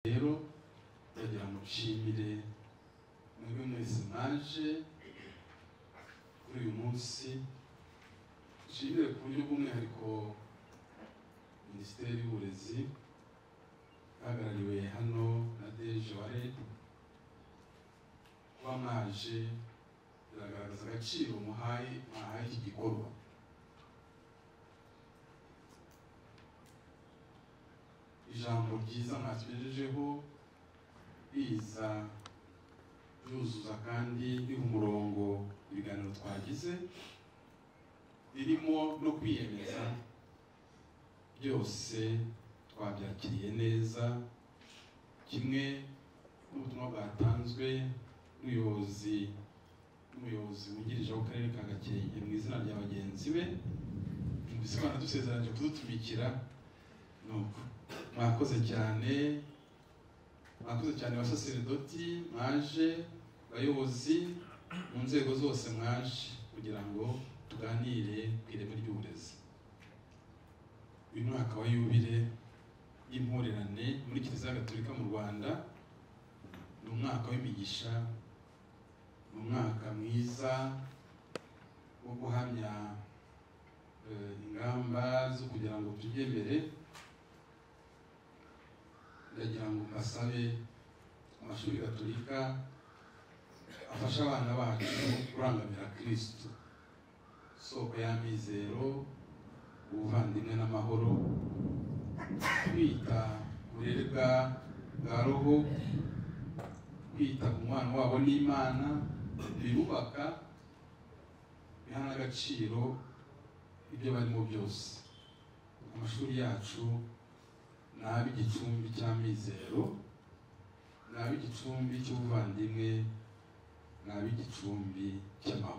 rero ndagira ngo nshimire mwebwe mwese mwaje kuri uyu munsi, nshimire ku buryo bw'umwihariko Minisiteri y'Uburezi hagarariwe hano na Deje Ware. Kuba mwaje biragaragaza agaciro mwahaye iki gikorwa. Ijambo ryiza mwatugejejeho biza byuzuza kandi biha umurongo ibiganiro twagize, birimo no kwiyemeza, byose twabyakiriye neza, kimwe n'ubutumwa bwatanzwe n'umuyobozi wungirije w'akarere ka Gakenke mu izina rya bagenzi be, bisobanura dusezeranye kudutumikira. Nuko mwakoze cyane abasaserdoti mwaje, abayobozi mu nzego zose mwaje kugira ngo tuganire ku ireme ry'uburezi. Uyu mwaka wa yubile y'impurirane muri Kiliziya Gatolika mu Rwanda ni umwaka w'imigisha, ni umwaka mwiza wo guhamya ingamba zo kugira ngo tujye imbere. Ndagira ngo mbasabe amashuri Gatolika afasha abana bacu kurangamira Kristo, soko y'amizero, ubuvandimwe n'amahoro, kwita uburere bwa roho, kwita ku mwana wabo n'Imana, birubaka, biha n'agaciro ibyo barimo byose. Amashuri yacu nabi igicumbi cy'amizero, nabi igicumbi cy'ubuvandimwe, nabi igicumbi cy'amahoro.